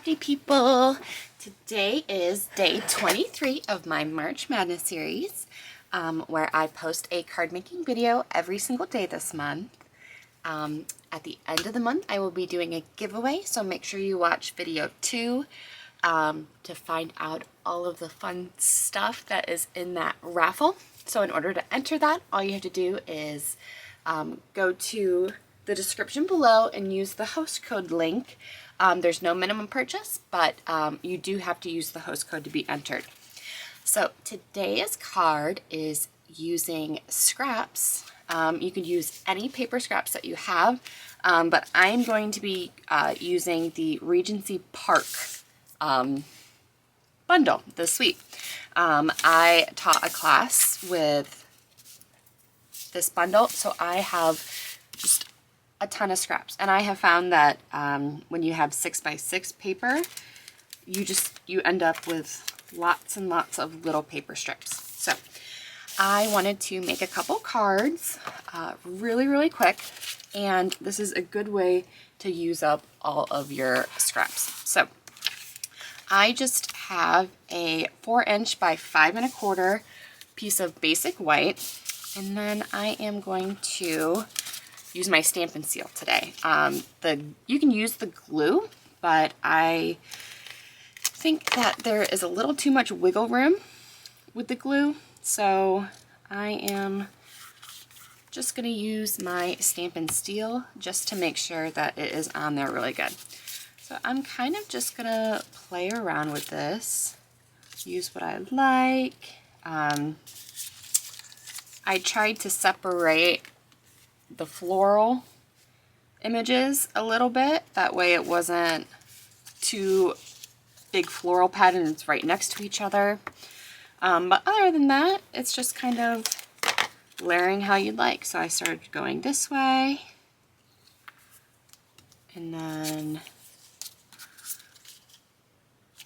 birthday, people! Today is day 23 of my March Madness series, where I post a card making video every single day this month. At the end of the month, I will be doing a giveaway, so make sure you watch video 2 to find out all of the fun stuff that is in that raffle. So in order to enter that, all you have to do is go to the description below and use the host code link. There's no minimum purchase, but you do have to use the host code to be entered. So today's card is using scraps. You can use any paper scraps that you have, but I'm going to be using the Regency Park bundle, the suite. I taught a class with this bundle, so I have just a ton of scraps, and I have found that when you have 6x6 paper, you end up with lots and lots of little paper strips. So I wanted to make a couple cards really quick, and this is a good way to use up all of your scraps. So I just have a 4" by 5 1/4 piece of basic white, and then I am going to use my Stampin' Seal today. You can use the glue, but I think that there is a little too much wiggle room with the glue, so I am just going to use my Stampin' Seal just to make sure that it is on there really good. So I'm kind of just going to play around with this, use what I like. I tried to separate the floral images a little bit, that way it wasn't two big floral patterns right next to each other, but other than that, it's just kind of layering how you'd like. So I started going this way, and then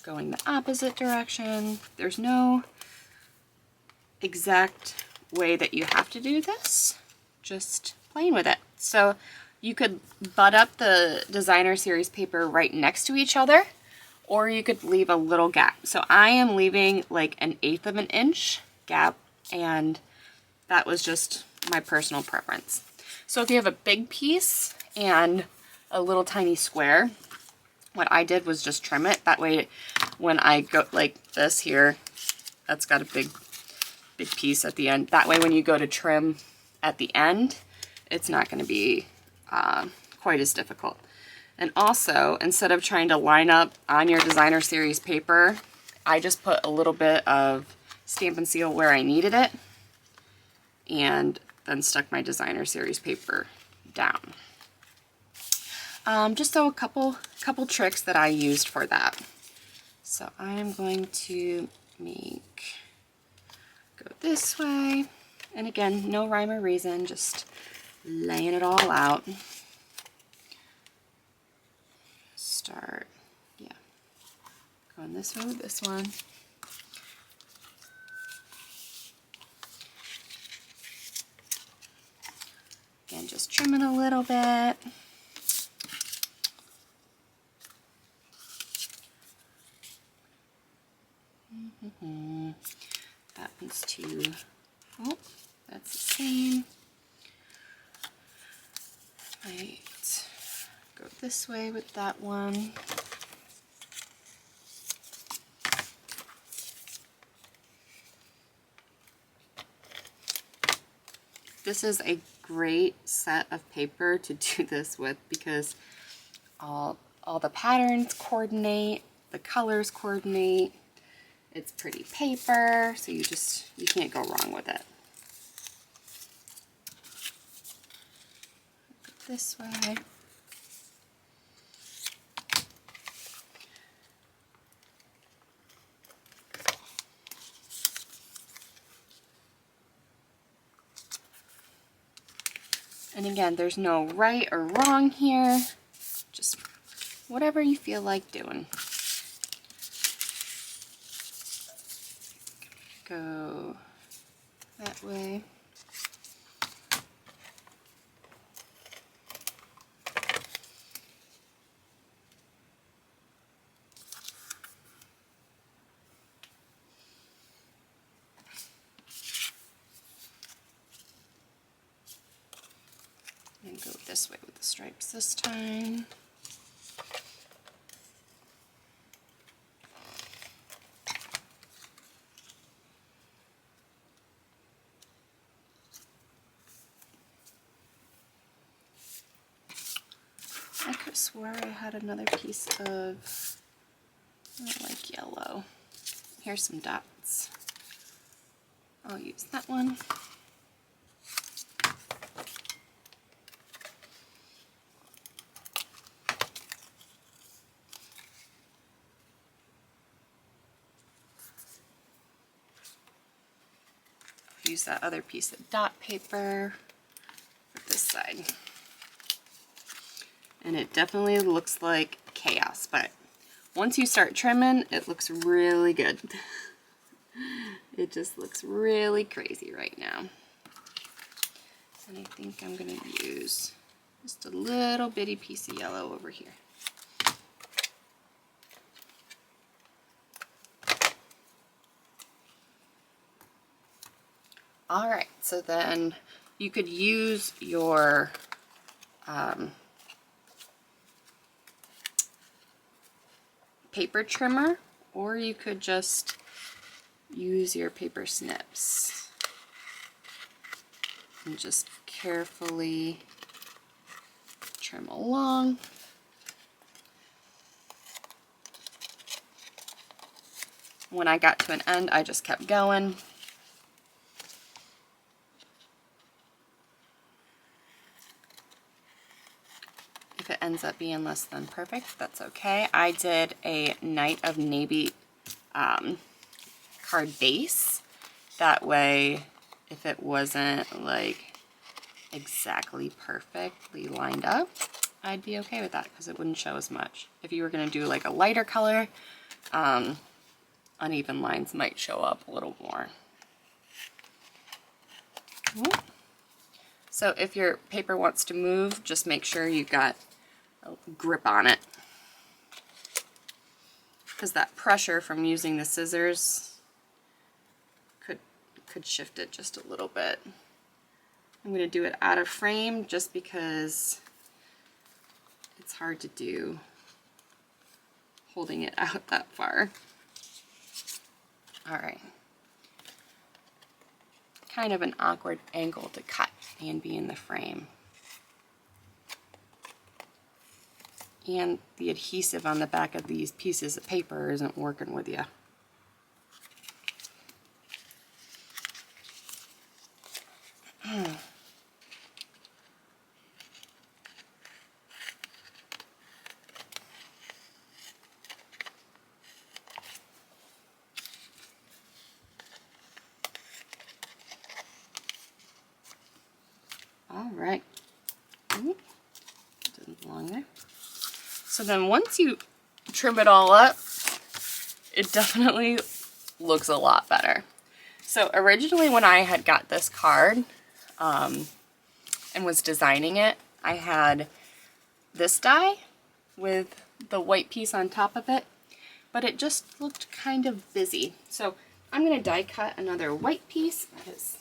going the opposite direction. There's no exact way that you have to do this, just playing with it. So you could butt up the designer series paper right next to each other, or you could leave a little gap. So I am leaving like 1/8 of an inch gap, and that was just my personal preference. So if you have a big piece and a little tiny square, what I did was just trim it. That way when I go like this here, that's got a big piece at the end. That way when you go to trim at the end, it's not going to be quite as difficult. And also, instead of trying to line up on your designer series paper, I just put a little bit of Stampin' Seal where I needed it, and then stuck my designer series paper down. Just so a couple tricks that I used for that. So I'm going to go this way, and again, no rhyme or reason, just laying it all out. Start, going this way with this one. Again, just trimming a little bit. That one's too, oh, that's the same. Might go this way with that one. This is a great set of paper to do this with, because all the patterns coordinate, the colors coordinate. It's pretty paper, so you can't go wrong with it. Go this way. And again, there's no right or wrong here, just whatever you feel like doing. Go that way. this way with the stripes this time. I could have swore I had another piece of, I don't like yellow. Here's some dots. I'll use that one. Use that other piece of dot paper for this side. And it definitely looks like chaos, but once you start trimming, it looks really good. It just looks really crazy right now. And I think I'm gonna use just a little bitty piece of yellow over here. All right, so then you could use your paper trimmer, or you could just use your paper snips and just carefully trim along. When I got to an end, I just kept going. If it ends up being less than perfect, that's okay. I did a Night of Navy card base. That way, if it wasn't like exactly perfectly lined up, I'd be okay with that because it wouldn't show as much. If you were going to do like a lighter color, uneven lines might show up a little more. So if your paper wants to move, just make sure you've got a grip on it, because that pressure from using the scissors could shift it just a little bit. I'm going to do it out of frame just because it's hard to do holding it out that far. All right. Kind of an awkward angle to cut and be in the frame. And the adhesive on the back of these pieces of paper isn't working with you. All right. Didn't belong there. So then once you trim it all up, it definitely looks a lot better. So originally when I had got this card and was designing it, I had this die with the white piece on top of it, but it just looked kind of busy. So I'm going to die cut another white piece because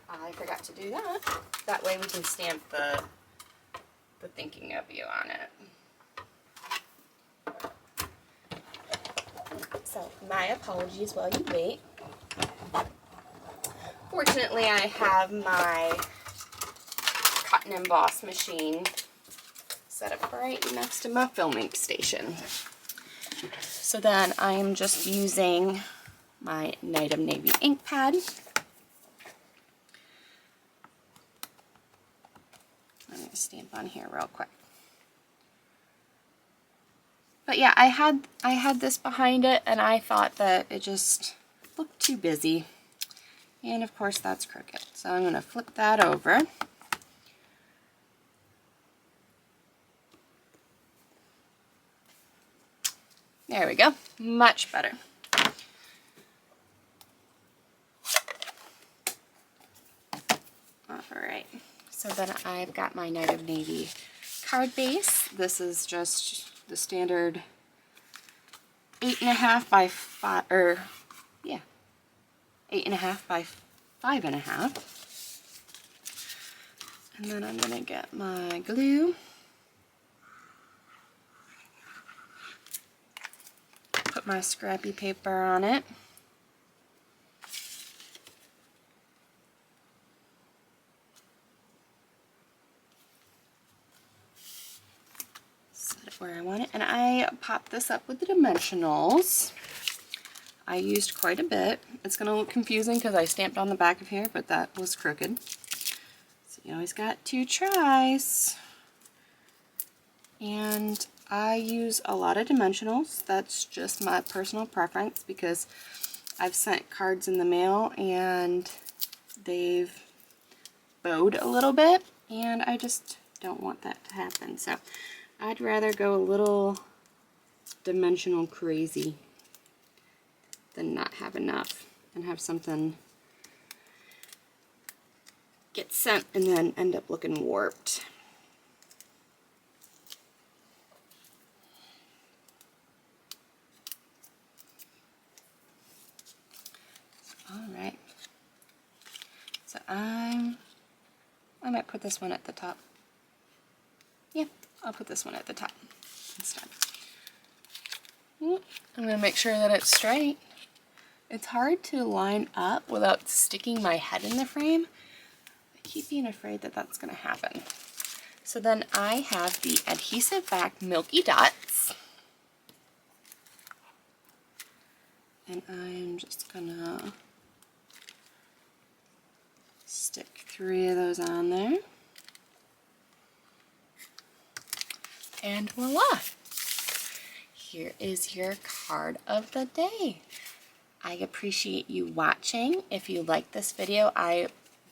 I forgot to do that. That way we can stamp the thinking of you on it. So my apologies while you wait. Fortunately, I have my cut and emboss machine set up right next to my filming station. So then I am just using my Night of Navy ink pad. I'm going to stamp on here real quick. But yeah, I had this behind it and I thought that it just looked too busy. And of course that's crooked. So I'm going to flip that over. There we go. Much better. Alright. So then I've got my Night of Navy card base. This is just the standard 8.5 by 5, or yeah, 8.5 by 5.5. And then I'm gonna get my glue. Put my scrappy paper on it. Set it where I want it. And I popped this up with the dimensionals. I used quite a bit. It's gonna look confusing because I stamped on the back of here, but that was crooked. So you always got 2 tries. And I use a lot of dimensionals. That's just my personal preference because I've sent cards in the mail and they've bowed a little bit, and I just don't want that to happen. So I'd rather go a little dimensional crazy than not have enough and have something get sent and then end up looking warped. Alright, so I might put this one at the top. Yeah, I'll put this one at the top instead. I'm going to make sure that it's straight. It's hard to line up without sticking my head in the frame. I keep being afraid that that's going to happen. So then I have the adhesive back Milky Dots. And I'm just going to stick 3 of those on there. And voila! Here is your card of the day. I appreciate you watching. If you like this video, I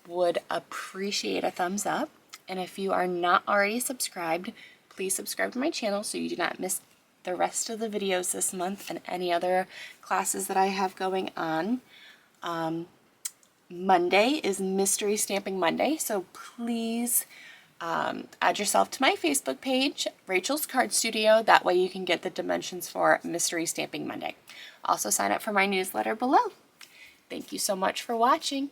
would appreciate a thumbs up. And if you are not already subscribed, please subscribe to my channel so you do not miss the rest of the videos this month and any other classes that I have going on. Monday is Mystery Stamping Monday, so please add yourself to my Facebook page, Rachel's Card Studio. That way you can get the dimensions for Mystery Stamping Monday. Also sign up for my newsletter below. Thank you so much for watching.